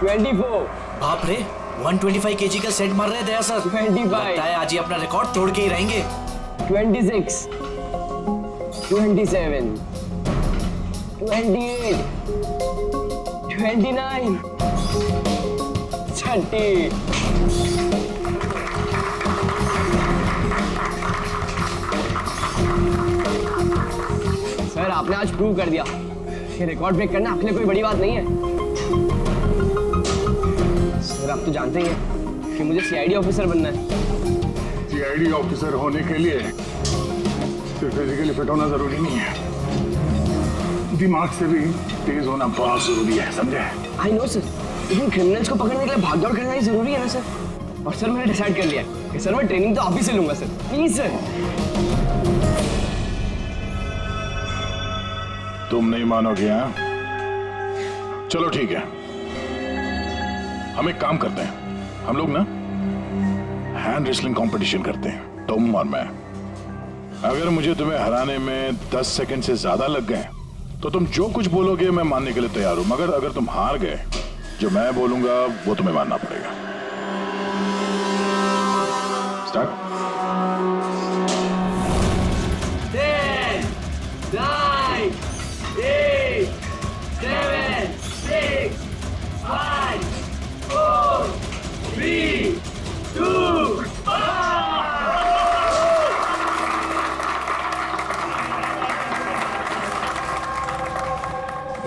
24। बाप रे 125 केजी का सेट मार रहे हैं दया सर। 25। लगता है आज ही अपना रिकॉर्ड तोड़ के ही रहेंगे। 26, 27, 28, 29, 30। सर आपने आज प्रूव कर दिया कि रिकॉर्ड ब्रेक करना आपके लिए कोई बड़ी बात नहीं है। सर आप तो जानते ही हैं कि मुझे सीआईडी ऑफिसर बनना है। सीआईडी ऑफिसर होने के लिए सिर्फ फिजिकली फिट होना जरूरी नहीं है, दिमाग से भी तेज होना बहुत जरूरी है, समझे? आई नो सर, लेकिन क्रिमिनल्स को पकड़ने के लिए भागदौड़ करना ही जरूरी है ना सर। और सर मैंने डिसाइड कर लिया है कि सर मैं ट्रेनिंग तो आप ही से लूंगा सर, प्लीज सर। तुम नहीं मानोगे? हाँ चलो ठीक है, हम एक काम करते हैं, हम लोग ना हैंड रेसलिंग कंपटीशन करते हैं, तुम और मैं। अगर मुझे तुम्हें हराने में 10 सेकंड से ज्यादा लग गए तो तुम जो कुछ बोलोगे मैं मानने के लिए तैयार हूं, मगर अगर तुम हार गए जो मैं बोलूंगा वो तुम्हें मानना पड़ेगा। स्टार्ट। 10, 9, 8, 7, 6, 5, 4, 3, 2, 1।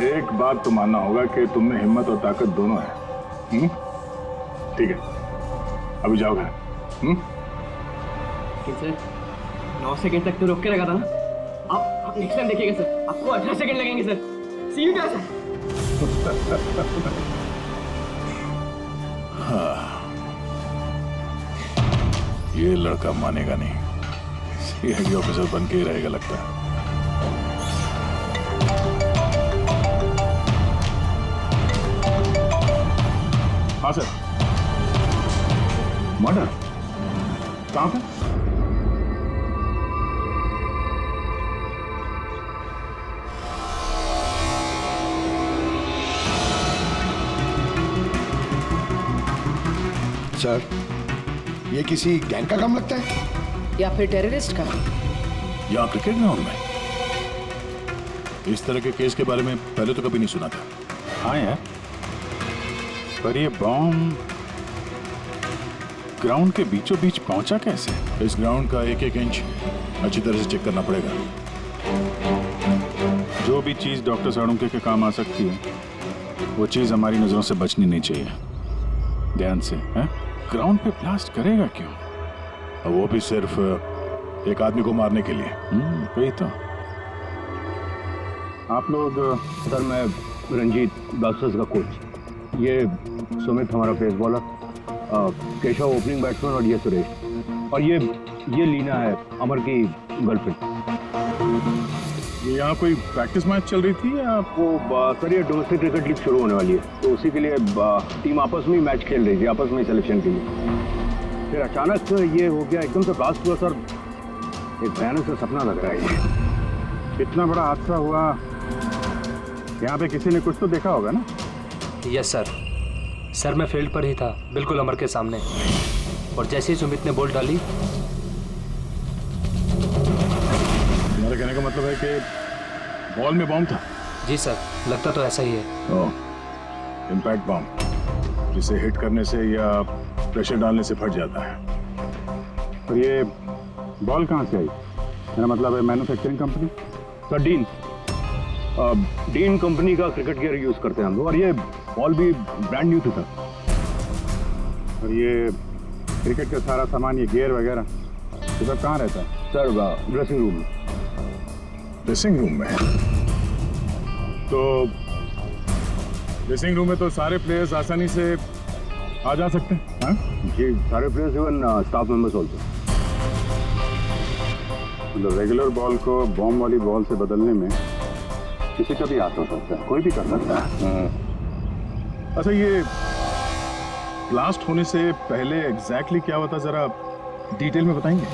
एक बात तो मानना होगा कि तुम में हिम्मत और ताकत दोनों है। ठीक है, अभी जाओ घर। सर 9 सेकंड तक तो रोक के लगा था ना, आप नेक्स्ट टाइम देखिएगा सर, आपको 18 सेकंड लगेंगे सर। C you sir. ये लड़का मानेगा नहीं, सीआईडी ऑफिसर बन के ही रहेगा लगता है। हाँ सर। मर्डर कहाँ पे? सर ये किसी गैंग का काम लगता है या फिर टेररिस्ट का? यहाँ क्रिकेट ग्राउंड में इस तरह के केस के बारे में पहले तो कभी नहीं सुना था। हाँ यार, पर ये बॉम्ब ग्राउंड के बीचों बीच पहुंचा कैसे? इस ग्राउंड का एक एक इंच अच्छी तरह से चेक करना पड़ेगा। जो भी चीज डॉक्टर साड़ुंके के काम आ सकती है वो चीज हमारी नजरों से बचनी नहीं चाहिए। ध्यान से। हैं? ग्राउंड पे ब्लास्ट करेगा क्यों? और वो भी सिर्फ एक आदमी को मारने के लिए। वही तो। आप लोग? सर मैं रंजीत, ब्लास्टर्स का कोच। ये सुमित हमारा pace bowler, Keshav opening batsman और ये सुरेश, और ये लीना है अमर की गर्लफ्रेंड। ये यहाँ कोई प्रैक्टिस मैच चल रही थी या वो सर ये डोमेस्टिक क्रिकेट लीग शुरू होने वाली है, तो उसी के लिए टीम आपस में ही मैच खेल रही थी, आपस में ही सिलेक्शन के लिए। फिर अचानक ये हो गया, एकदम से ब्लास्ट हुआ सर। एक भयानक सा सपना लग रहा है। इतना बड़ा हादसा हुआ, यहाँ पे किसी ने कुछ तो देखा होगा ना? Yes sir. सर मैं फील्ड पर ही था, बिल्कुल अमर के सामने, और जैसे ही सुमित ने बॉल डाली। तुम्हारे कहने का मतलब है कि बॉल में बॉम्ब था? जी सर, लगता तो ऐसा ही है। इम्पैक्ट बॉम्ब, जिसे हिट करने से या प्रेशर डालने से फट जाता है। और ये बॉल कहाँ से आई? मेरा मतलब है manufacturing company. Sir dean company का क्रिकेट गियर यूज करते हैं हम लोग, और ये बॉल भी ब्रांड न्यू थी सर। और ये क्रिकेट का सारा सामान, ये गियर वगैरह, ये सब कहाँ रहता है? सर ड्रेसिंग रूम में। ड्रेसिंग रूम में? तो ड्रेसिंग रूम में तो सारे प्लेयर्स आसानी से आ जा सकते हैं? हाँ जी, सारे players, even staff members also. मतलब रेगुलर बॉल को बॉम्ब वाली बॉल से बदलने में किसी का भी हाथ हो सकता है, कोई भी कर सकता है। अच्छा, ये ब्लास्ट होने से पहले एग्जैक्टली क्या हुआ था, जरा डिटेल में बताएंगे?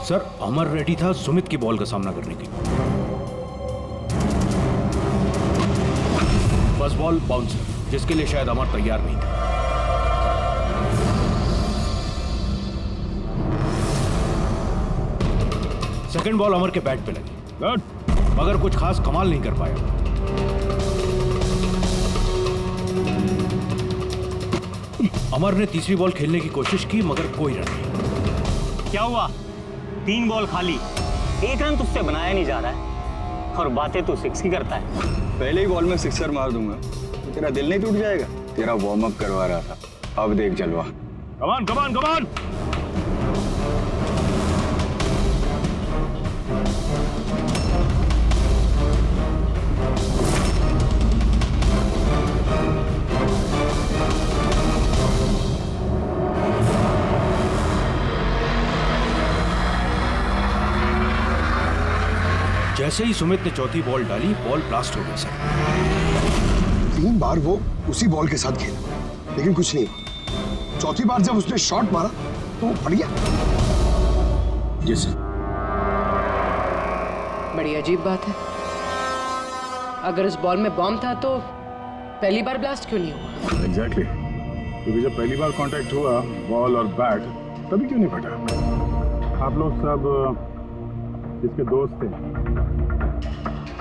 सर अमर रेडी था सुमित की बॉल का सामना करने के लिए। फर्स्ट बॉल बाउंसर, जिसके लिए शायद अमर तैयार नहीं था। सेकंड बॉल अमर के बैट पे लगी, मगर कुछ खास कमाल नहीं कर पाया। अमर ने तीसरी बॉल खेलने की कोशिश की, मगर कोई रन नहीं। क्या हुआ? 3 बॉल खाली, 1 रन तुझसे बनाया नहीं जा रहा है और बातें तो 6 ही करता है। पहले ही बॉल में सिक्सर मार दूंगा तो तेरा दिल नहीं टूट जाएगा? तेरा वार्म अप करवा रहा था, अब देख जलवा। कमान कमान कमान। जैसे ही सुमित ने चौथी बॉल डाली, बॉल ब्लास्ट हो गया सर। 3 बार वो उसी बॉल के साथ खेला, लेकिन कुछ नहीं हुआ। चौथी बार जब उसने शॉट मारा तो वो फट गया। जी सर। बड़ी अजीब बात है। अगर इस बॉल में बॉम्ब था तो पहली बार ब्लास्ट क्यों नहीं हुआ? एग्जैक्टली, क्योंकि जब पहली बार कांटेक्ट हुआ बॉल और बैट, तभी क्यों नहीं फटा? आप लोग सब इसके दोस्त थे,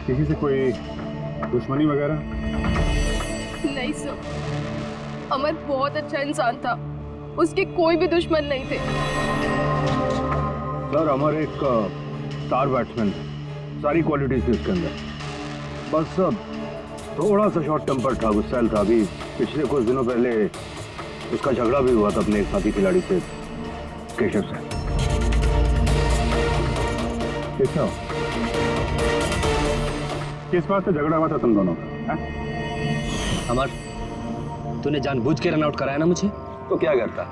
किसी से कोई दुश्मनी वगैरह? नहीं सर, अमर बहुत अच्छा इंसान था, उसके कोई भी दुश्मन नहीं थे। सर अमर एक स्टार बैट्समैन, सारी क्वालिटीज थी उसके अंदर, बस थोड़ा सा शॉर्ट टेम्पर था, गुस्सैल था। अभी पिछले कुछ दिनों पहले उसका झगड़ा भी हुआ था अपने एक साथी खिलाड़ी से, केशव से। केशव, किस बात से झगड़ा हुआ था तुम दोनों का? अमर, तूने जानबूझ के रन आउट कराया ना मुझे? तो क्या करता?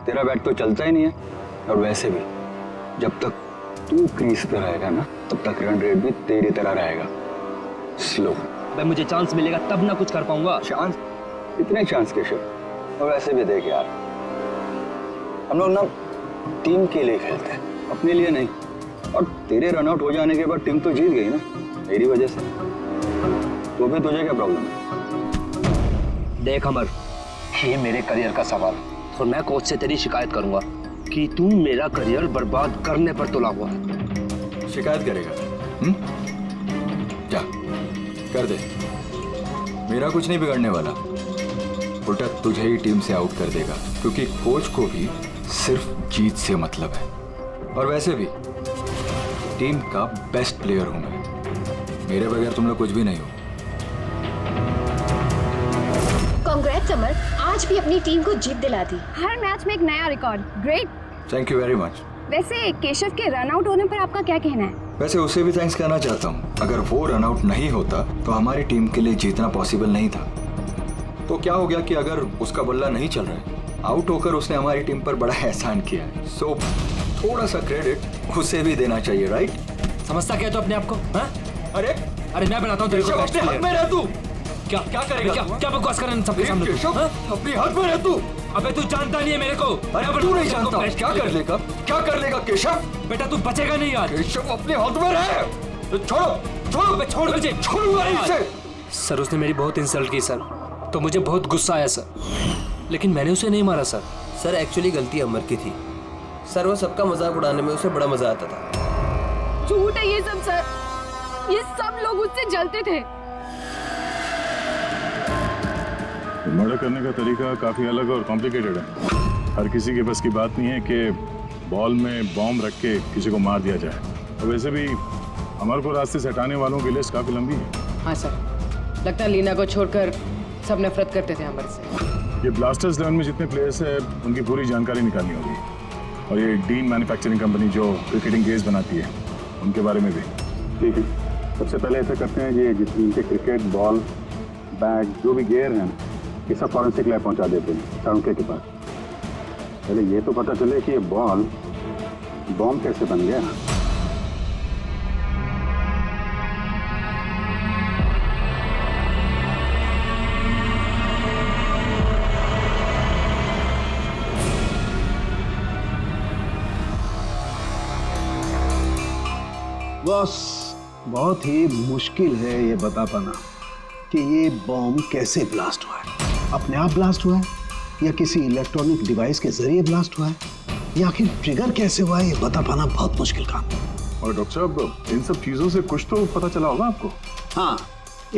तेरा बैट तो चलता ही नहीं है, और वैसे भी जब तक तू क्रीज पे रहेगा ना, तब तक रन रेट भी तेरी तरह रहेगा, स्लो। भाई मुझे चांस मिलेगा तब ना कुछ कर पाऊंगा। चांस? इतने चांस केशव? और वैसे भी देख यार, हम लोग ना टीम के लिए खेलते हैं, अपने लिए नहीं। और तेरे रन आउट हो जाने के बाद टीम तो जीत गई ना, मेरी वजह से। तो भी तुझे क्या प्रॉब्लम है? देख अमर, ये मेरे करियर का सवाल है और मैं कोच से तेरी शिकायत करूंगा कि तू मेरा करियर बर्बाद करने पर तुला हुआ है। शिकायत करेगा? जा कर दे, मेरा कुछ नहीं बिगड़ने वाला। उल्टा तुझे ही टीम से आउट कर देगा, क्योंकि कोच को भी सिर्फ जीत से मतलब है। और वैसे भी टीम का बेस्ट प्लेयर हूं मैं, मेरे बगैर तुम लोग कुछ भी नहीं हो। कांग्रेट्स अमर, आज भी अपनी टीम को जीत दिला दी। हर मैच में एक नया record. Great. Thank you very much. वैसे केशव के रन आउट होने पर आपका क्या कहना है? वैसे उसे भी थैंक्स कहना चाहता हूँ। अगर वो रन आउट नहीं होता तो हमारी टीम के लिए जीतना पॉसिबल नहीं था। तो क्या हो गया कि अगर उसका बल्ला नहीं चल रहा है, आउट होकर उसने हमारी टीम पर बड़ा एहसान किया है। सो थोड़ा सा क्रेडिट उसे भी देना चाहिए, राइट? समझता क्या तो अपने आप को? हाँ? अरे मैं बनाता हूँ तेरे को बेस्ट अपने हद में रह तू। क्या क्या करेगा? क्या बकवास कर रहा है सबके सामने तू? अपनी हद में रह तू। अबे तू जानता नहीं है मेरे को। अरे तू नहीं जानता, क्या कर लेगा? क्या कर लेगा केशव? बेटा तू बचेगा नहीं यार। केशव अपने हद में रहे। छोड़ो, छोड़ मुझे। छोड़ूंगा नहीं इसे। सर उसने मेरी बहुत इंसल्ट की सर, तो मुझे बहुत गुस्सा आया सर, लेकिन मैंने उसे नहीं मारा सर। सर एक्चुअली गलती अमर की थी सर, वो सबका मजाक उड़ाने में उसे बड़ा मजा आता था। झूठ है ये सब सर, ये सब लोग उससे जलते थे। मर्डर करने का तरीका काफी अलग और कॉम्प्लिकेटेड है। हर किसी के बस की बात नहीं है कि बॉल में बॉम्ब रख के किसी को मार दिया जाए। और वैसे भी अमर को रास्ते से हटाने वालों की लिस्ट काफी लंबी है। हाँ सर, लगता है लीना को छोड़कर सब नफरत करते थे अमर से। ये ब्लास्टर्स 11 में जितने प्लेयर्स हैं उनकी पूरी जानकारी निकालनी होगी। और ये डीन मैन्युफैक्चरिंग कंपनी जो क्रिकेटिंग गेयर्स बनाती है, उनके बारे में भी। ठीक है, सबसे पहले ऐसा करते हैं, ये जितने क्रिकेट बॉल बैट जो भी गेयर हैं, ये सब फॉरेंसिक लैब पहुंचा देते हैं सारुके के पास। पहले ये तो पता चले कि ये बॉम्ब कैसे बन गया। बॉस, बहुत ही मुश्किल है ये बता पाना कि ये बॉम्ब कैसे ब्लास्ट हुआ है। अपने आप ब्लास्ट हुआ है या किसी इलेक्ट्रॉनिक डिवाइस के जरिए ब्लास्ट हुआ है, या आखिर ट्रिगर कैसे हुआ है, ये बता पाना बहुत मुश्किल काम है। और डॉक्टर साहब, इन सब चीजों से कुछ तो पता चला होगा आपको? हाँ,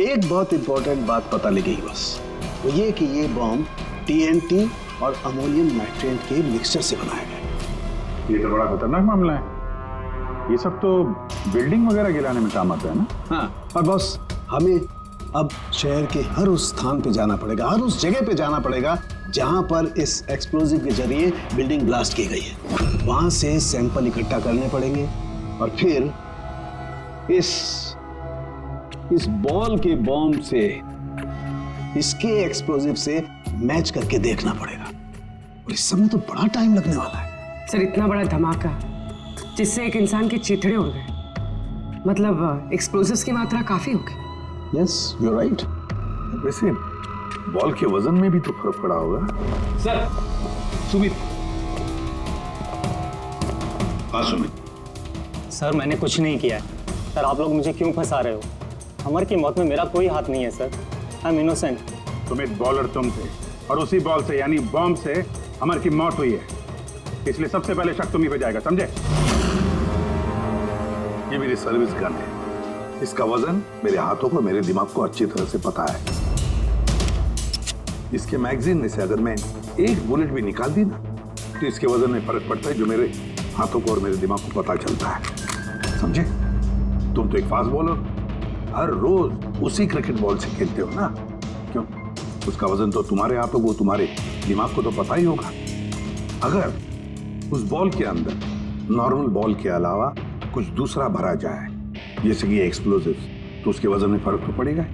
एक बहुत इंपॉर्टेंट बात पता लगी बस, वो ये कि ये बॉम्ब TNT और अमोनियम नाइट्रेट के मिक्सचर से बनाया गया। ये तो बड़ा खतरनाक मामला है। ये सब तो बिल्डिंग वगैरह गिराने में काम आता है ना? हाँ, और बॉस हमें अब शहर के हर उस स्थान पे जाना पड़ेगा, हर उस जगह पे जाना पड़ेगा जहां पर इस एक्सप्लोजिव के जरिए बिल्डिंग ब्लास्ट की गई है। वहां से सैंपल इकट्ठा करने पड़ेंगे और फिर इस बॉल के बॉम्ब से इसके एक्सप्लोजिव से मैच करके देखना पड़ेगा, और इस समय तो बड़ा टाइम लगने वाला है। सर, इतना बड़ा धमाका जिससे एक इंसान के चिथड़े उड़ गए, मतलब एक्सप्लोजिव्स की मात्रा काफी होगी। Yes, you are right. वैसे बॉल के वजन में भी तो फर्क पड़ा होगा। सर, सुमित। हाँ सुमित। सर, मैंने कुछ नहीं किया है। सर, आप लोग मुझे क्यों फंसा रहे हो? अमर की मौत में मेरा कोई हाथ नहीं है sir. I am innocent. Sumit, bowler तुम थे और उसी बॉल से यानी बॉम्ब से अमर की मौत हुई है, इसलिए सबसे पहले शक तुम्ही पे जाएगा, समझे? ये मेरी सर्विस गन है, इसका वजन मेरे हाथों को, मेरे दिमाग को अच्छी तरह से पता है। इसके मैगजीन में से अगर मैं एक बुलेट भी निकाल दी ना, तो इसके वजन में फर्क पड़ता है, जो मेरे हाथों को और मेरे दिमाग को पता चलता है, समझे? तुम तो एक फास्ट बॉलर, हर रोज उसी क्रिकेट बॉल से खेलते हो ना, क्यों? उसका वजन तो तुम्हारे हाथों को, तुम्हारे दिमाग को तो पता ही होगा। अगर उस बॉल के अंदर नॉर्मल बॉल के अलावा कुछ दूसरा भरा जाए, जैसे कि एक्सप्लोजिव, तो उसके वजन में फर्क तो पड़ेगा।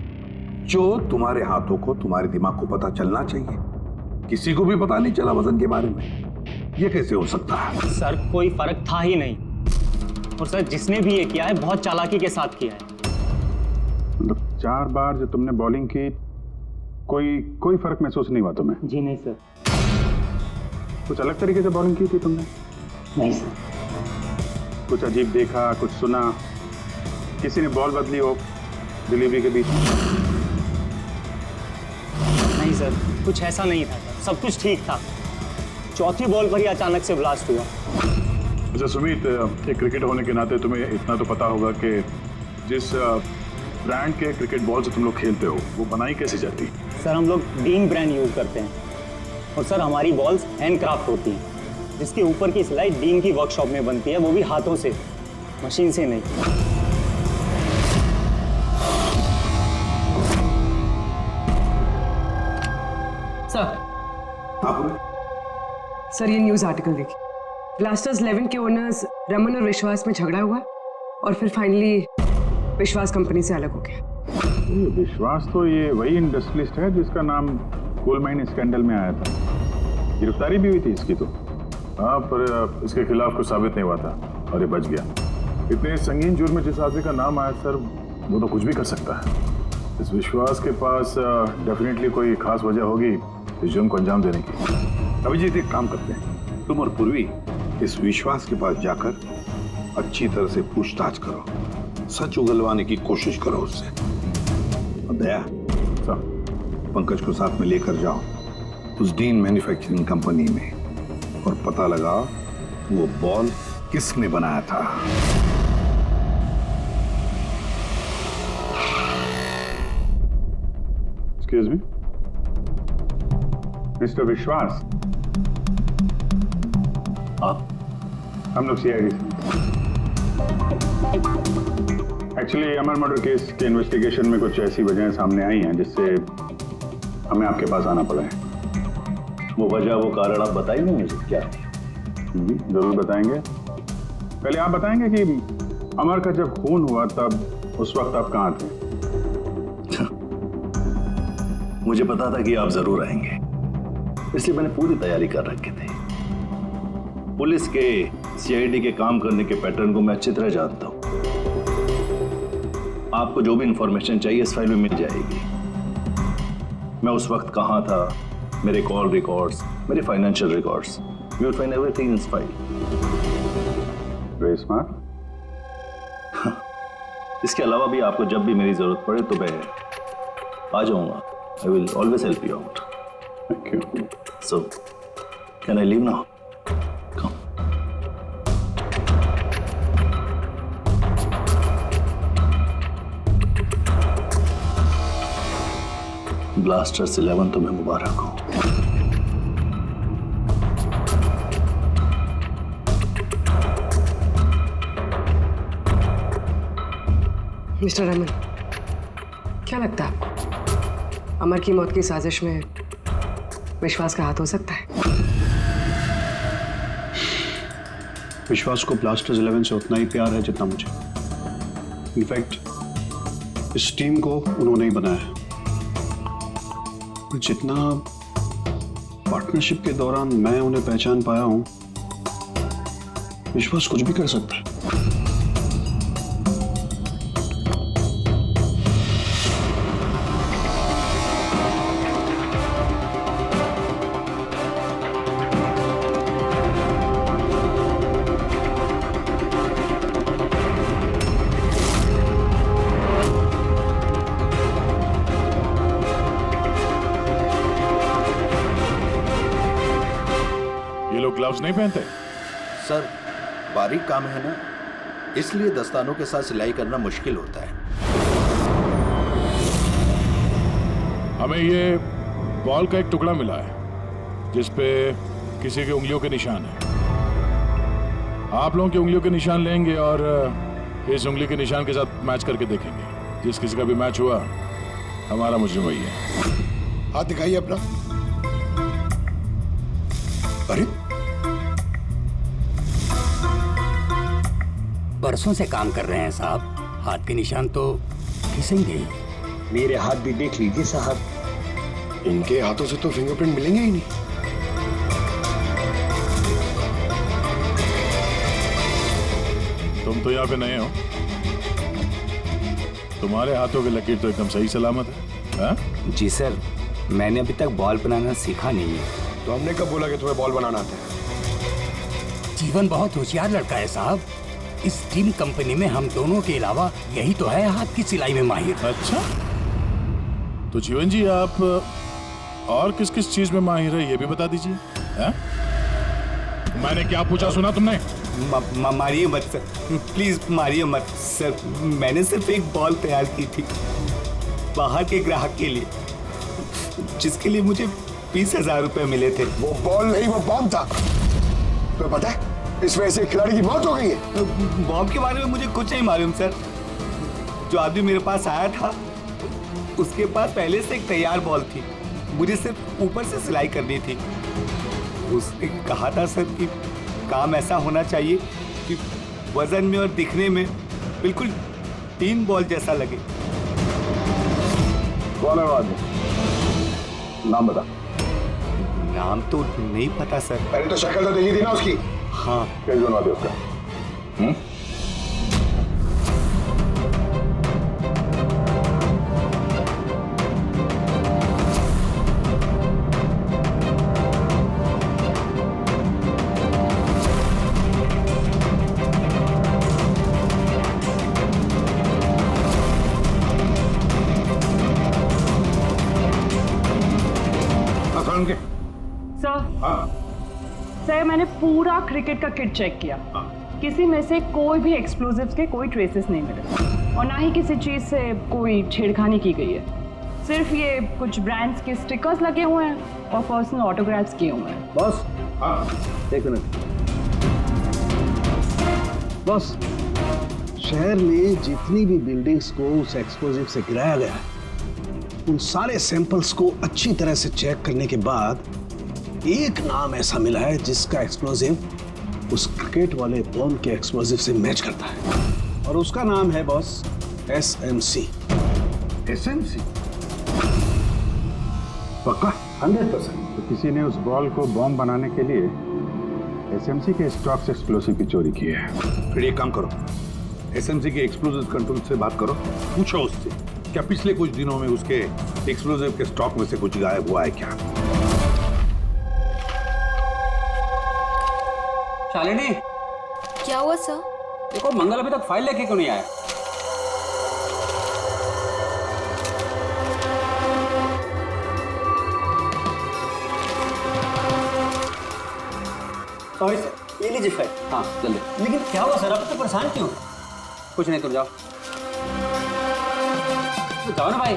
जो तुम्हारे हाथों को, तुम्हारे दिमाग को पता चलना चाहिए, किसी को भी पता नहीं चला वजन के बारे में, ये कैसे हो सकता है? सर, कोई फर्क था ही नहीं, और सर जिसने भी ये किया है बहुत चालाकी के साथ किया है। मतलब 4 बार जो तुमने बॉलिंग की, कोई फर्क महसूस नहीं हुआ तुम्हें? जी नहीं सर। कुछ अलग तरीके से बॉलिंग की थी तुमने? नहीं सर। कुछ अजीब देखा, कुछ सुना, किसी ने बॉल बदली हो डिलीवरी के बीच? नहीं सर, कुछ ऐसा नहीं था सर, सब कुछ ठीक था। चौथी बॉल पर ही अचानक से ब्लास्ट हुआ। अच्छा सुमित, एक क्रिकेटर होने के नाते तुम्हें इतना तो पता होगा कि जिस ब्रांड के क्रिकेट बॉल से तुम लोग खेलते हो, वो बनाई कैसे जाती है? सर, हम लोग डीन ब्रांड यूज करते हैं, और सर हमारी बॉल्स हैंडक्राफ्ट होती हैं, जिसके ऊपर की सिलाई डीन की वर्कशॉप में बनती है, वो भी हाथों से, मशीन से नहीं। सर, ये न्यूज आर्टिकल देखिए। ब्लास्टर्स 11 के ओनर्स रमन और विश्वास में झगड़ा हुआ और फिर फाइनली विश्वास कंपनी से अलग हो गया। विश्वास तो ये वही इंडस्ट्रियलिस्ट है जिसका नाम कोल माइन स्कैंडल में आया था, गिरफ्तारी भी हुई थी इसकी तो। हाँ, पर इसके खिलाफ कुछ साबित नहीं हुआ था और ये बच गया। इतने संगीन जुर्म में जिस आदमी का नाम आया सर, वो तो कुछ भी कर सकता है। इस विश्वास के पास डेफिनेटली कोई खास वजह होगी इस जुर्म को अंजाम देने की। अभिजीत, एक काम करते हैं, तुम और पूर्वी इस विश्वास के पास जाकर अच्छी तरह से पूछताछ करो, सच उगलवाने की कोशिश करो उससे। और दया, पंकज को साथ में लेकर जाओ उस डीन मैन्युफैक्चरिंग कंपनी में और पता लगाओ वो बॉल किसने बनाया था। एक्सक्यूज मी, मिस्टर विश्वास। हम लोग CID से। एक्चुअली अमर मर्डर केस के इन्वेस्टिगेशन में कुछ ऐसी वजहें सामने आई हैं जिससे हमें आपके पास आना पड़ा है। वो वजह, वो कारण आप बताएंगे मुझे क्या? जरूर बताएंगे। पहले आप बताएंगे कि अमर का जब खून हुआ तब उस वक्त आप कहाँ थे? मुझे पता था कि आप जरूर आएंगे, इसलिए मैंने पूरी तैयारी कर रखी थी। पुलिस के, CID के काम करने के पैटर्न को मैं अच्छी तरह जानता हूं। आपको जो भी इंफॉर्मेशन चाहिए इस फाइल में मिल जाएगी। मैं उस वक्त कहां था, मेरे कॉल रिकॉर्ड्स, मेरे financial records, you will find everything in this file. Very smart. इसके अलावा भी आपको जब भी मेरी जरूरत पड़े तो मैं आ जाऊंगा. I will always help you out. Thank you. So, can I leave now? Come. Blasters 11 तुम्हें मुबारक हो. मिस्टर रमन, क्या लगता है आपको अमर की मौत की साजिश में विश्वास का हाथ हो सकता है? विश्वास को ब्लास्टर्स 11 से उतना ही प्यार है जितना मुझे. इनफैक्ट इस टीम को उन्होंने ही बनाया है. जितना पार्टनरशिप के दौरान मैं उन्हें पहचान पाया हूं, विश्वास कुछ भी कर सकता है. ग्लव्स नहीं पहनते? सर बारीक काम है ना, इसलिए दस्तानों के साथ सिलाई करना मुश्किल होता है. हमें ये बॉल का एक टुकड़ा मिला है जिस पे किसी की उंगलियों के निशान है. आप लोगों की उंगलियों के निशान लेंगे और इस उंगली के निशान के साथ मैच करके देखेंगे. जिस किसी का भी मैच हुआ, हमारा मुजरिम वही है. हाथ दिखाइए अपना. अरे बरसों से काम कर रहे हैं साहब, हाथ के निशान तो घिसेंगे ही. मेरे हाथ भी देख लीजिए साहब, इनके हाथों से तो फिंगरप्रिंट मिलेंगे ही नहीं. तुम तो यहाँ पे नए हो, तुम्हारे हाथों की लकीर तो एकदम सही सलामत है. हा? जी सर, मैंने अभी तक बॉल बनाना सीखा नहीं है. तो हमने कब बोला कि तुम्हें बॉल बनाना आता है? जीवन बहुत होशियार लड़का है साहब. इस टीम कंपनी में हम दोनों के अलावा यही तो है हाथ की सिलाई में माहिर. अच्छा, तो जीवन जी आप और किस किस चीज में माहिर है ये भी बता दीजिए. मैंने क्या पूछा सुना तुमने? मारिए मत सर, प्लीज मारिए मत सर. मैंने सिर्फ एक बॉल तैयार की थी बाहर के ग्राहक के लिए, जिसके लिए मुझे 20,000 रुपए मिले थे. वो बॉल नहीं, वो बॉम्ब था. तो पता है इस वजह से खिलाड़ी की मौत हो गई है. बॉम्ब के बारे में मुझे कुछ नहीं मालूम सर. जो आदमी मेरे पास आया था उसके पास पहले से एक तैयार बॉल थी, मुझे सिर्फ ऊपर से सिलाई करनी थी. उसने कहा था सर कि काम ऐसा होना चाहिए कि वजन में और दिखने में बिल्कुल 3 बॉल जैसा लगे. कौन है वो आदमी? नाम बता. नाम तो नहीं पता सर. पहले तो शक्ल तो देखी थी ना उसकी. हाँ. कैसे बनवा दे उसका? सर, मैंने पूरा क्रिकेट का किट चेक किया. किसी में से कोई भी एक्सप्लोजिव्स के कोई ट्रेसेस नहीं मिले और ना ही किसी चीज से कोई छेड़खानी की गई है. सिर्फ ये कुछ ब्रांड्स के स्टिकर्स लगे हुए हैं और पर्सनल ऑटोग्राफ्स किए हुए हैं. बॉस, एक मिनट. बॉस, शहर में जितनी भी बिल्डिंग्स को उस एक्सप्लोजिव से गिराया गया है, उन सारे सैंपल्स को अच्छी तरह से चेक करने के बाद एक नाम ऐसा मिला है जिसका एक्सप्लोजिव उस क्रिकेट वाले बॉम्ब के एक्सप्लोजिव से मैच करता है. और उसका नाम है बॉस SMC. SMC? पक्का? 100%. तो किसी ने उस बॉल को बॉम्ब बनाने के लिए SMC के स्टॉक से एक्सप्लोसिव की चोरी की है. फिर एक काम करो, SMC के एक्सप्लोजिव कंट्रोल से बात करो, पूछो उससे क्या पिछले कुछ दिनों में उसके एक्सप्लोजिव के स्टॉक में से कुछ गायब हुआ है क्या. शालिनी, क्या हुआ सर? देखो मंगल अभी तक फाइल लेके क्यों नहीं आया? सॉरी सर, ये लीजिए फाइल। हाँ जल्दी। लेकिन क्या हुआ सर, आप तो परेशान क्यों? कुछ नहीं, तुम जाओ। तो जाओ ना भाई।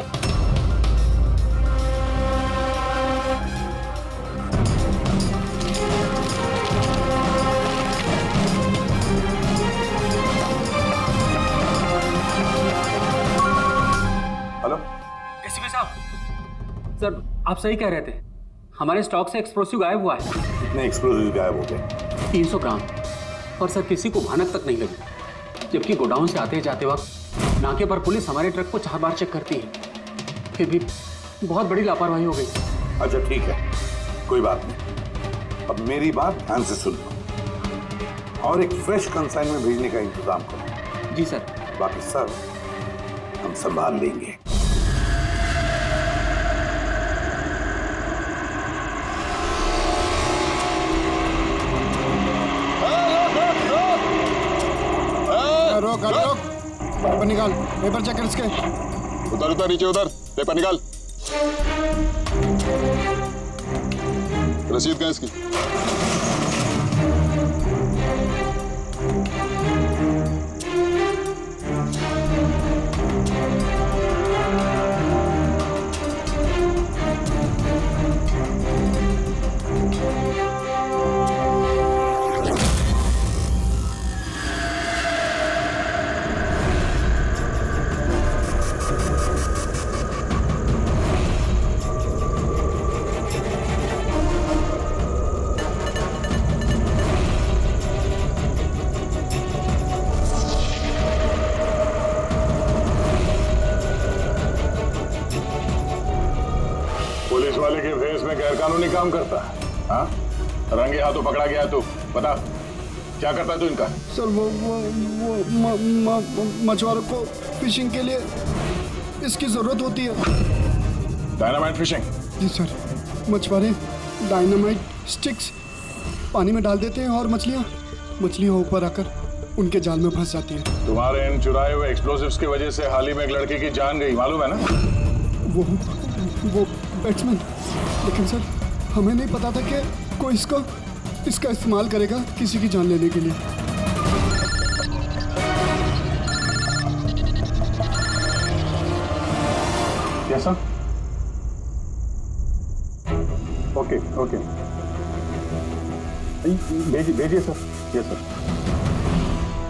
हेलो एसीपी साहब, सर आप सही कह रहे थे, हमारे स्टॉक से एक्सप्लोसिव गायब हुआ है। कितने एक्सप्लोजिव गायब हो गए? 300 ग्राम। और सर किसी को भनक तक नहीं लगी, जबकि गोडाउन से आते जाते वक्त नाके पर पुलिस हमारे ट्रक को 4 बार चेक करती है, फिर भी बहुत बड़ी लापरवाही हो गई। अच्छा ठीक है, कोई बात नहीं। अब मेरी बात ध्यान से सुन लो और एक फ्रेश कंसाइनमेंट भेजने का इंतजाम करो। जी सर। बाकी सब हम संभाल लेंगे। रोक रोक, पेपर निकाल, पेपर चेक कर इसके। उधर उधर नीचे उधर, पेपर निकाल। रसीद कहाँ इसकी? पुलिस वाले के भेस में गैरकानूनी काम करता है? हाँ, रंगे हाथों पकड़ा गया तू, बता क्या करता है तू इनका? सर वो मछुआरों को फिशिंग के लिए इसकी जरूरत होती है। Dynamite fishing? जी सर, मछुआरे डायनामाइट स्टिक्स पानी में डाल देते हैं और मछलियाँ ऊपर आकर उनके जाल में फंस जाती हैं। तुम्हारे इन चुराए हुए एक्सप्लोसिव्स की वजह से हाल ही में एक लड़की की जान गई, मालूम है ना? वो बैट्समैन, लेकिन सर हमें नहीं पता था कि कोई इसका इस्तेमाल करेगा किसी की जान लेने के लिए। कैसा? ओके ओके, भेजिए सर। Yes sir.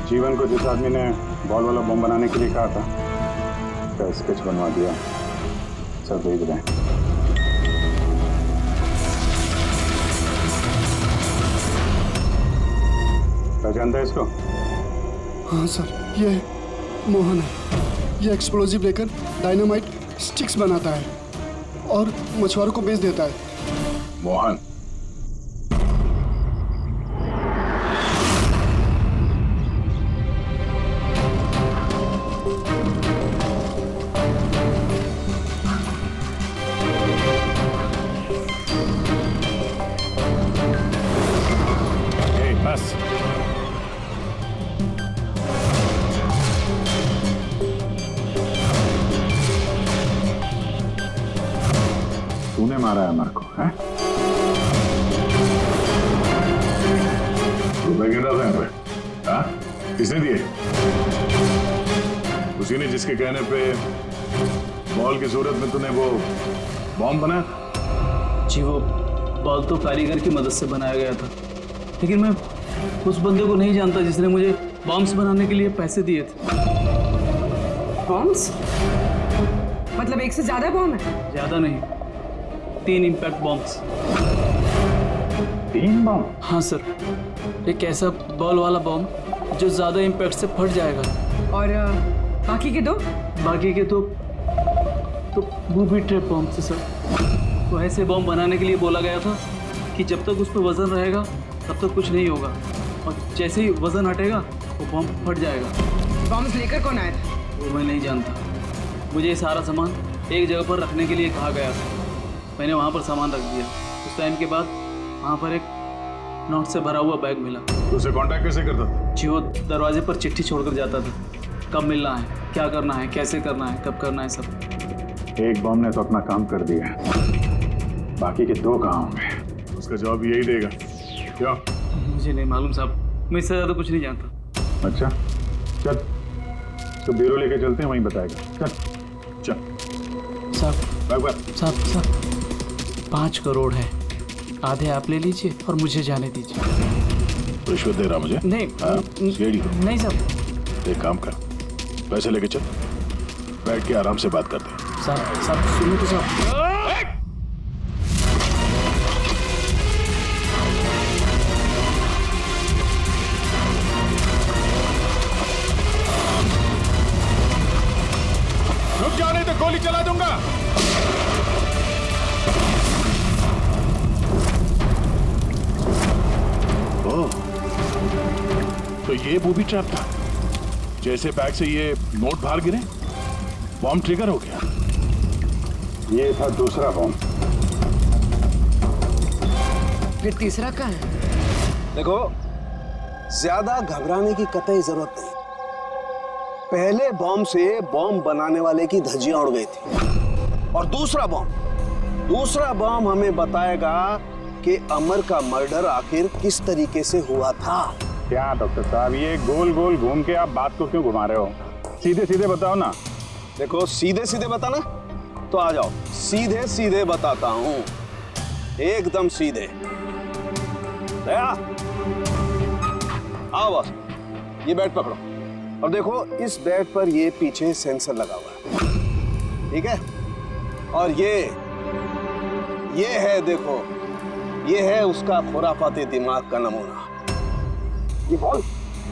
जीवन को जिस आदमी ने बॉल वाला बम बनाने के लिए कहा था, उसका स्केच बनवा दिया सर, भेज रहे हैं। पहचानता है इसको? हाँ सर, ये मोहन है। ये एक्सप्लोजिव लेकर डायनामाइट स्टिक्स बनाता है और मछुआरों को बेच देता है। मोहन? बस तूने मारा है अमर को, हैं? रुपए गिन रहा था पे? हाँ? किसने दिए? उसी ने जिसके कहने पे बॉल की सूरत में तूने वो बॉम्ब बनाया? जी वो बॉल तो कारीगर की मदद से बनाया गया था, लेकिन मैं उस बंदे को नहीं जानता जिसने मुझे बॉम्ब्स बनाने के लिए पैसे दिए थे। बॉम्ब्स? मतलब एक से ज्यादा बॉम्ब है? ज्यादा नहीं, 3 इम्पैक्ट बॉम्ब्स। 3 बॉम्ब? हाँ सर, एक ऐसा बॉल वाला बॉम्ब जो ज्यादा इम्पैक्ट से फट जाएगा। और बाकी के 2? बाकी के तो बूबी ट्रैप बॉम्ब से सर। तो ऐसे बॉम्ब बनाने के लिए बोला गया था कि जब तक उस पर वजन रहेगा तब तक कुछ नहीं होगा, और जैसे ही वजन हटेगा वो बॉम्ब फट जाएगा। बॉम्ब्स लेकर कौन आया था? वो मैं नहीं जानता, मुझे सारा सामान एक जगह पर रखने के लिए कहा गया था। मैंने वहाँ पर सामान रख दिया। उस टाइम के बाद वहाँ पर एक नोट से भरा हुआ बैग मिला। उसे कांटेक्ट कैसे करता था? जी वो दरवाजे पर चिट्ठी छोड़कर जाता था, कब मिलना है, क्या करना है, कैसे करना है, कब करना है, सब। एक बॉम्ब ने तो अपना काम कर दिया, बाकी के 2 कहाँ होंगे? उसका जवाब यही देगा। क्यों? मुझे नहीं मालूम साहब, मैं इससे ज़्यादा कुछ नहीं जानता। अच्छा चल, तो ब्यूरो लेके चलते हैं, वहीं बताएगा। चल चल साहब 5 करोड़ है, आधे आप ले लीजिए और मुझे जाने दीजिए। रिश्वत दे रहा मुझे? नहीं नहीं साहब। एक काम कर, पैसे लेके चल, बैठ के आराम से बात करते हैं। साहब सुनो तो साहब। रुक जाओ नहीं तो गोली चला दूंगा। ओह, तो ये बूबी ट्रैप था। जैसे बैग से ये नोट बाहर गिरे, बॉम्ब ट्रिगर हो गया। ये था दूसरा बॉम्ब। फिर तीसरा कहाँ है? देखो, ज्यादा घबराने की कतई जरूरत नहीं। पहले बॉम्ब से बॉम्ब बनाने वाले की धज्जियां उड़ गई थी, और दूसरा बॉम्ब हमें बताएगा कि अमर का मर्डर आखिर किस तरीके से हुआ था। क्या डॉक्टर साहब, ये गोल गोल घूम के आप बात को क्यों घुमा रहे हो? सीधे सीधे बताओ ना। देखो, सीधे सीधे बताना तो आ जाओ, सीधे सीधे बताता हूं, एकदम सीधे। दया, आओ बस, ये बैट पकड़ो और देखो, इस बैट पर ये पीछे सेंसर लगा हुआ है, ठीक है? और ये है, देखो, ये है उसका खुराफाती दिमाग का नमूना। ये बॉल,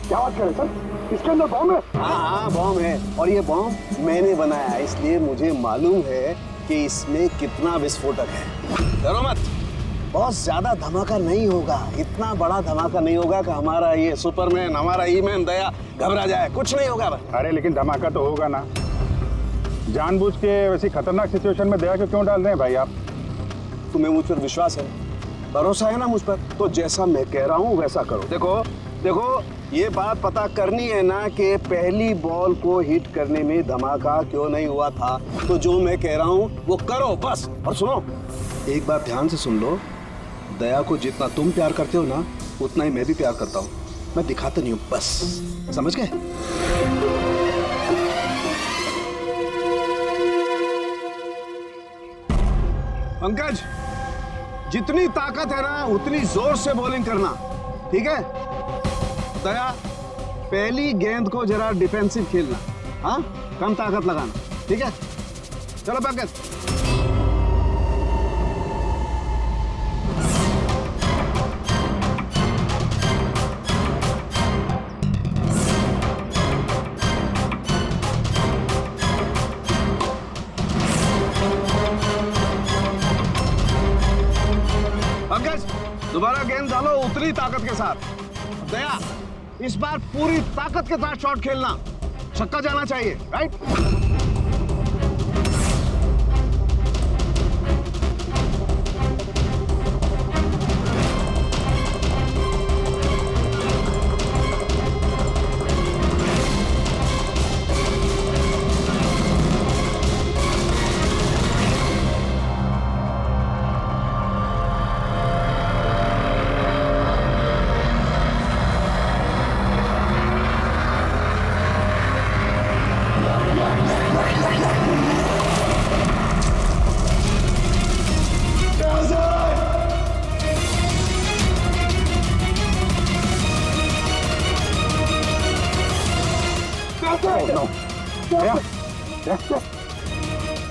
क्या बात कर रहे सर? इसके अंदर बॉम्ब है? हाँ, बॉम्ब है, और ये बॉम्ब मैंने बनाया है, इसलिए मुझे मालूम है कि इसमें कितना विस्फोटक है। डरो मत, बहुत ज्यादा धमाका नहीं होगा, इतना बड़ा धमाका नहीं होगा कि हमारा ये सुपरमैन, हमारा ईमैन दया घबरा जाए, कुछ नहीं होगा। अरे लेकिन धमाका तो होगा ना। जानबूझ के वैसी खतरनाक सिचुएशन में दया को क्यों डाल रहे हैं भाई आप? तुम्हें मुझ पर विश्वास है, भरोसा है ना मुझ पर? तो जैसा मैं कह रहा हूँ वैसा करो। देखो, ये बात पता करनी है ना कि पहली बॉल को हिट करने में धमाका क्यों नहीं हुआ था, तो जो मैं कह रहा हूँ वो करो बस। और सुनो, एक बात ध्यान से सुन लो, दया को जितना तुम प्यार करते हो ना, उतना ही मैं भी प्यार करता हूँ। मैं दिखाता नहीं हूँ, बस समझ गए? पंकज, जितनी ताकत है ना उतनी जोर से बॉलिंग करना, ठीक है? दया, पहली गेंद को जरा डिफेंसिव खेलना, हाँ, कम ताकत लगाना, ठीक है? चलो पंकज। पंकज, दोबारा गेंद डालो उतनी ताकत के साथ। दया, इस बार पूरी ताकत के साथ शॉट खेलना, छक्का जाना चाहिए, राइट?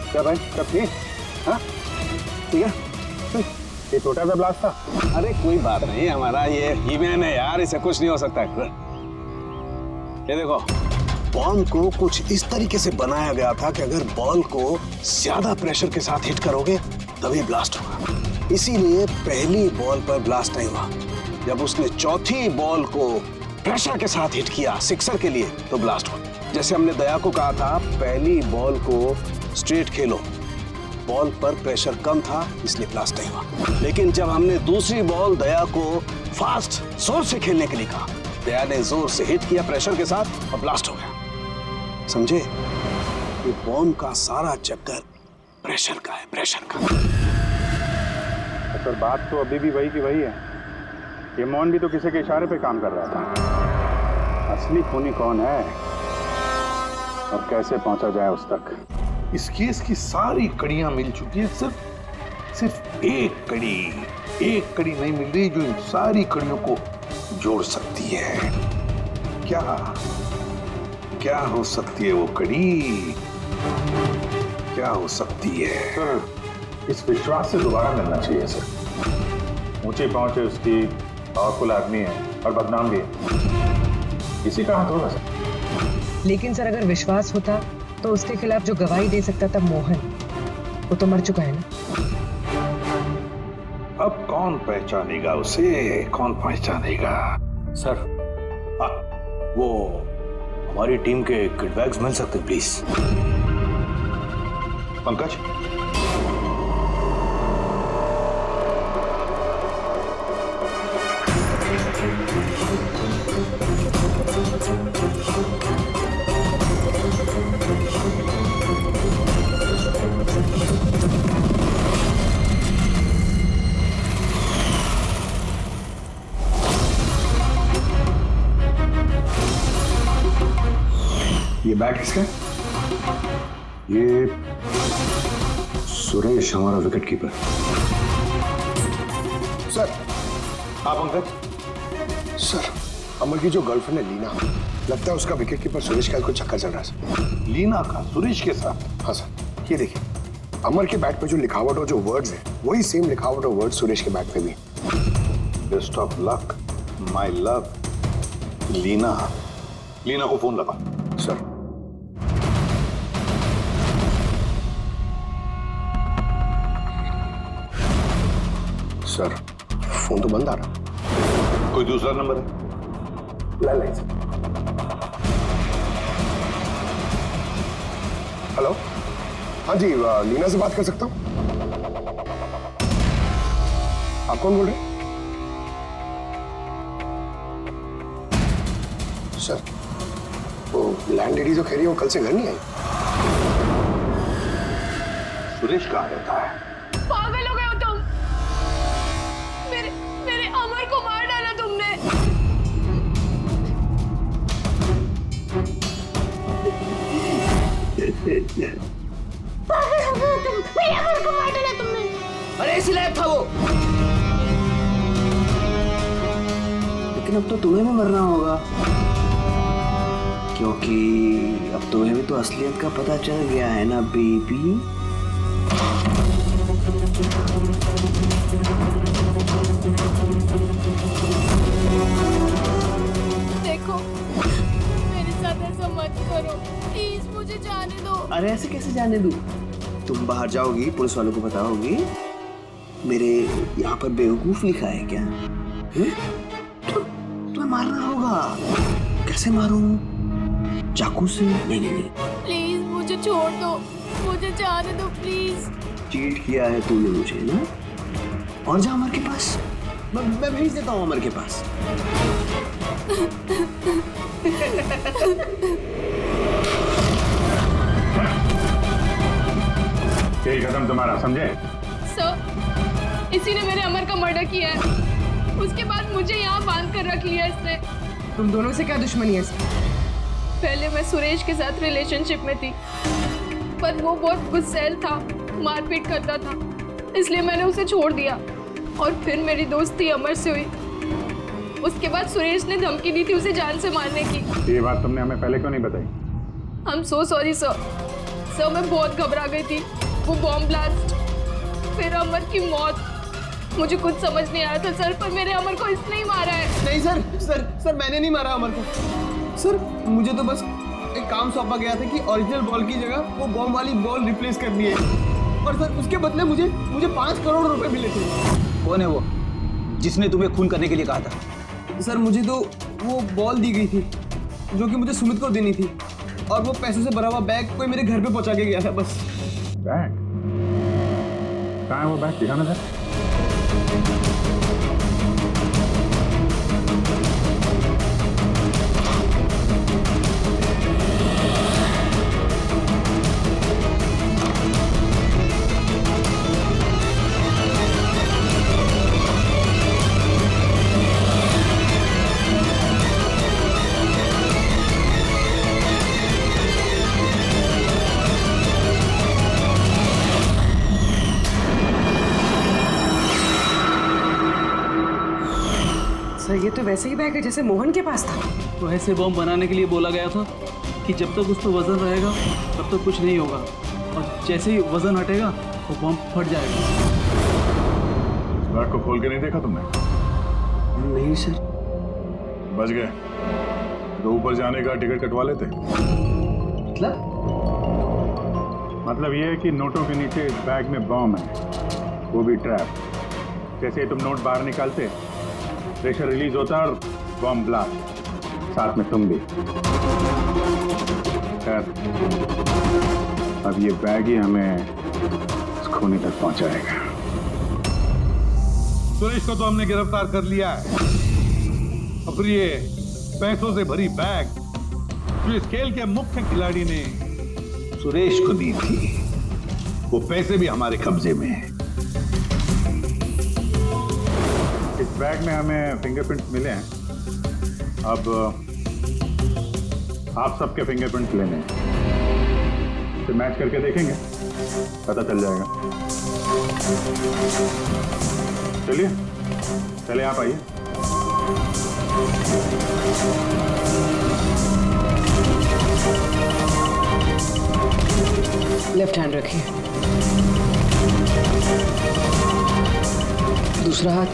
क्या भाई, सब ठीक? हाँ, ठीक है। ये छोटा सा ब्लास्ट था। अरे कोई बात नहीं, हमारा ये ईमैन है यार, इसे कुछ नहीं हो सकता। ये देखो, बॉम्ब को कुछ इस तरीके से बनाया गया था कि अगर बॉल को ज्यादा प्रेशर के साथ हिट करोगे तभी ब्लास्ट होगा। इसीलिए पहली बॉल पर ब्लास्ट नहीं हुआ। जब उसने चौथी बॉल को प्रेशर के साथ हिट किया सिक्सर के लिए, तो ब्लास्ट हुआ। जैसे हमने दया को कहा था, पहली बॉल को स्ट्रेट खेलो, बॉल पर प्रेशर कम था इसलिए ब्लास्ट नहीं हुआ। लेकिन जब हमने दूसरी बॉल दया को फास्ट जोर से खेलने के लिए कहा, दया ने जोर से हिट किया प्रेशर के साथ और ब्लास्ट हो गया। समझे? ये बॉम्ब का सारा चक्कर प्रेशर का है, प्रेशर का। सर बात तो अभी भी वही की वही है। ये मोहन भी तो किसी के इशारे पे काम कर रहा था। असली खूनी कौन है और कैसे पहुंचा जाए उस तक? इस केस की सारी कड़ियां मिल चुकी है, सिर्फ एक कड़ी नहीं मिल रही जो इन सारी कड़ियों को जोड़ सकती है। क्या हो सकती है वो कड़ी? क्या हो सकती है? सर, इस विश्वास से दोबारा मिलना चाहिए सर। ऊंची पहुंचे उसकी, पावरफुल आदमी है और बदनाम भी है, इसी का हाथ होगा सर। लेकिन सर अगर विश्वास होता तो उसके खिलाफ जो गवाही दे सकता था मोहन, वो तो मर चुका है ना। अब कौन पहचानेगा उसे? कौन पहचानेगा? सर, वो हमारी टीम के किडबैग्स मिल सकते प्लीज। पंकज, ये बैट किसका है? ये सुरेश, हमारा विकेट कीपर। सर। हाँ पंकज। सर, अमर की जो गर्लफ्रेंड है लीना, लगता है उसका विकेट कीपर सुरेश का कुछ चक्कर चल रहा है सर। लीना का सुरेश के साथ? हाँ सर, ये देखिए अमर के बैट पे जो लिखावट और जो वर्ड्स है वही सेम लिखावट और वर्ड सुरेश के बैट पे भी। Best of luck my love. Leena को फोन लगा। सर। सर, फोन तो बंद आ रहा। कोई दूसरा नंबर है? Landline sir. हेलो, हाँ जी, लीना से बात कर सकता हूँ? आप कौन बोल रहे हैं? सर, वो लैंडलेडी जो कह रही है वो कल से घर नहीं आई। सुरेश कहाँ रहता है? पागल हो गए हो तुम? मेरे अमर को मार डाला तुमने। पागल हो गए हो तुम? मेरे अमर को मार डाला तुमने। अरे इसी लायक था वो। लेकिन अब तो तुम्हें भी मरना होगा, क्योंकि अब तुम्हें भी तो असलियत का पता चल गया है ना बेबी। देखो, मेरे साथ ऐसा मत करो प्लीज, मुझे जाने दो। अरे ऐसे कैसे जाने दूं? तुम बाहर जाओगी, पुलिस वालों को बताओगी मेरे यहाँ पर बेवकूफ लिखा है क्या? तुम्हें मारना होगा। कैसे मारूं? चाकू से? नहीं। प्लीज मुझे छोड़ दो, मुझे जाने दो प्लीज। चीट किया है तूने मुझे ना? और जा अमर के पास, मैं भेज देता हूँ अमर के पास। यही कदम तुम्हारा, समझे? सर, इसी ने मेरे अमर का मर्डर किया है। उसके बाद मुझे यहाँ बांध कर रख लिया इसने। तुम दोनों से क्या दुश्मनी है इसकी? पहले मैं सुरेश के साथ रिलेशनशिप में थी, पर वो बहुत गुस्सैल था, मारपीट करता था, इसलिए मैंने उसे छोड़ दिया। और फिर मेरी दोस्ती अमर से हुई। उसके बाद सुरेश ने धमकी दी थी उसे जान से मारने की। ये बात तुमने हमें पहले क्यों नहीं बताई? I'm so sorry sir. Sir, मैं बहुत घबरा गई थी। वो बॉम्ब ब्लास्ट, फिर अमर की मौत, मुझे कुछ समझ नहीं आया था सर, पर मेरे अमर को इसने ही मारा है। नहीं सर, मैंने नहीं मारा अमर को। सर, मुझे तो बस एक काम सौंपा गया था कि ओरिजिनल बॉल की जगह वो बॉम्ब वाली बॉल रिप्लेस करनी है, और सर उसके बदले मुझे 5 करोड़ रुपए मिले थे। कौन है वो जिसने तुम्हें खून करने के लिए कहा था? सर, मुझे तो वो बॉल दी गई थी जो कि मुझे सुमित को देनी थी, और वो पैसों से भरा हुआ बैग कोई मेरे घर पे पहुंचा के गया था बस। बैग? कहाँ है वो बैग? दिखाना था। सर ये तो वैसे ही बैग है जैसे मोहन के पास था। तो ऐसे बॉम्ब बनाने के लिए बोला गया था कि जब तक उस पर वजन रहेगा तब तक कुछ नहीं होगा, और जैसे ही वजन हटेगा वो बॉम्ब फट जाएगा। इस बैग को खोल के नहीं देखा तुमने? नहीं सर। बच गए तो ऊपर जाने का टिकट कटवा लेते। मतलब ये है कि नोटों के नीचे इस बैग में बॉम्ब है, वो भी ट्रैप। जैसे ही तुम नोट बाहर निकालते, प्रेशर रिलीज होता और बॉम्ब ब्लास्ट, साथ में तुम भी। खैर, अब ये बैग ही हमें इस खोने तक पहुंचाएगा। सुरेश को तो हमने गिरफ्तार कर लिया है, और फिर ये पैसों से भरी बैग जो इस खेल के मुख्य खिलाड़ी ने सुरेश को दी थी, वो पैसे भी हमारे कब्जे में हैं। इस बैग में हमें फिंगरप्रिंट्स मिले हैं। अब आप सबके फिंगरप्रिंट्स लेने हैं, फिर मैच करके देखेंगे, पता चल जाएगा। चलिए चलिए, आप आइए। लेफ्ट हैंड रखिए, दूसरा हाथ।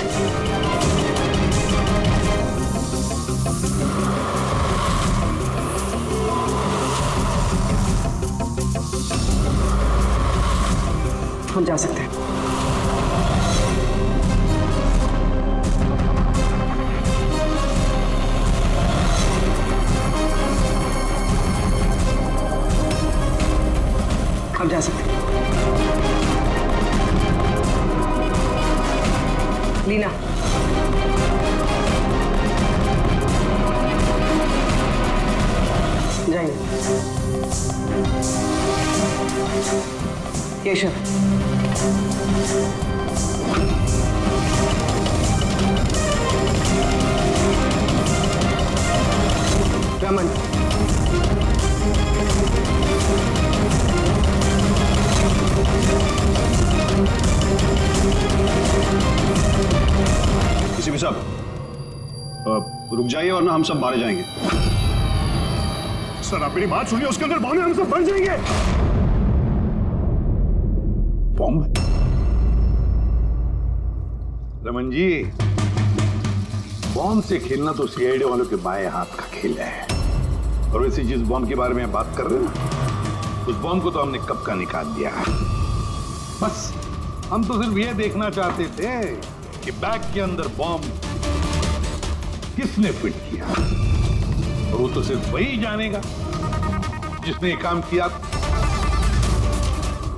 हम जा सकते हैं। हम जा सकते हैं। लीना, जाइए। केशव, रमन, किसी भी साहब रुक जाइए वरना हम सब मारे जाएंगे। सर आप मेरी बात सुनिए, उसके अंदर बॉम्ब है, हम सब बन जाएंगे। बॉम्ब? रमन जी, बॉम्ब से खेलना तो सीआईडी वालों के बाएं हाथ का खेल है। और वैसे जिस बॉम्ब के बारे में बात कर रहे हैं ना, उस बॉम्ब को तो हमने कब का निकाल दिया है। बस हम तो सिर्फ ये देखना चाहते थे कि बैग के अंदर बॉम्ब किसने फिट किया, और वो तो सिर्फ वही जानेगा जिसने ये काम किया।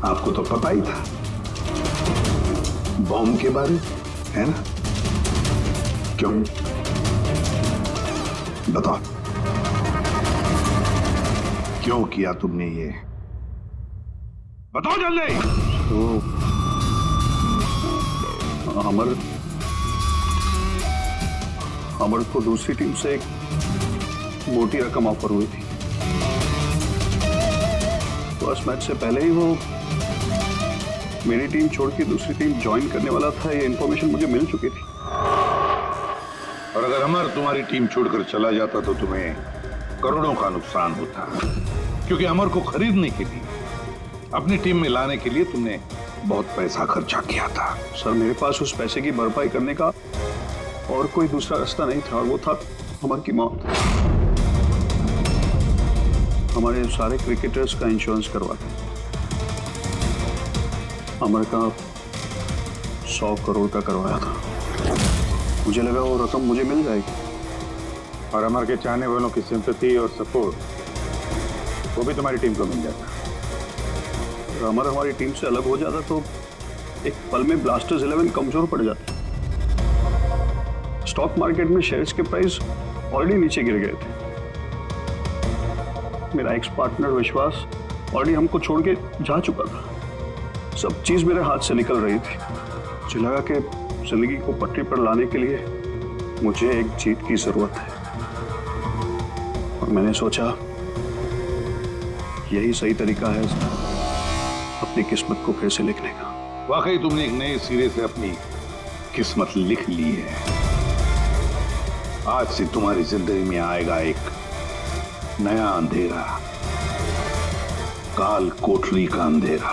आपको तो पता ही था बॉम्ब के बारे, है ना? क्यों? बताओ, क्यों किया तुमने ये? बताओ जल्दी। तो अमर को दूसरी टीम से एक मोटी रकम ऑफर हुई थी। फर्स्ट मैच से पहले ही वो मेरी टीम छोड़ के दूसरी टीम ज्वाइन करने वाला था, ये इंफॉर्मेशन मुझे मिल चुकी थी। और अगर अमर तुम्हारी टीम छोड़कर चला जाता तो तुम्हें करोड़ों का नुकसान होता, क्योंकि अमर को खरीदने के लिए, अपनी टीम में लाने के लिए तुमने बहुत पैसा खर्चा किया था। सर मेरे पास उस पैसे की भरपाई करने का और कोई दूसरा रास्ता नहीं था, और वो था अमर की मौत। हमारे सारे क्रिकेटर्स का इंश्योरेंस करवा के अमर का 100 करोड़ का करवाया था। मुझे लगा वो रकम मुझे मिल जाएगी, और अमर के चाहने वालों की सिंपैथी और सपोर्ट वो भी तुम्हारी टीम को मिल जाता। अगर अमर हमारी टीम से अलग हो जाता तो एक पल में ब्लास्टर्स 11 कमजोर पड़ जाते। स्टॉक मार्केट में शेयर्स के प्राइस ऑलरेडी नीचे गिर गए थे। मेरा एक्स पार्टनर विश्वास ऑलरेडी हमको छोड़ के जा चुका था। सब चीज मेरे हाथ से निकल रही थी। मुझे लगा कि जिंदगी को पटरी पर लाने के लिए मुझे एक जीत की जरूरत है, और मैंने सोचा यही सही तरीका है अपनी किस्मत को फिर से लिखने का। वाकई तुमने एक नए सिरे से अपनी किस्मत लिख ली है। आज से तुम्हारी जिंदगी में आएगा एक नया अंधेरा, काल कोठरी का अंधेरा।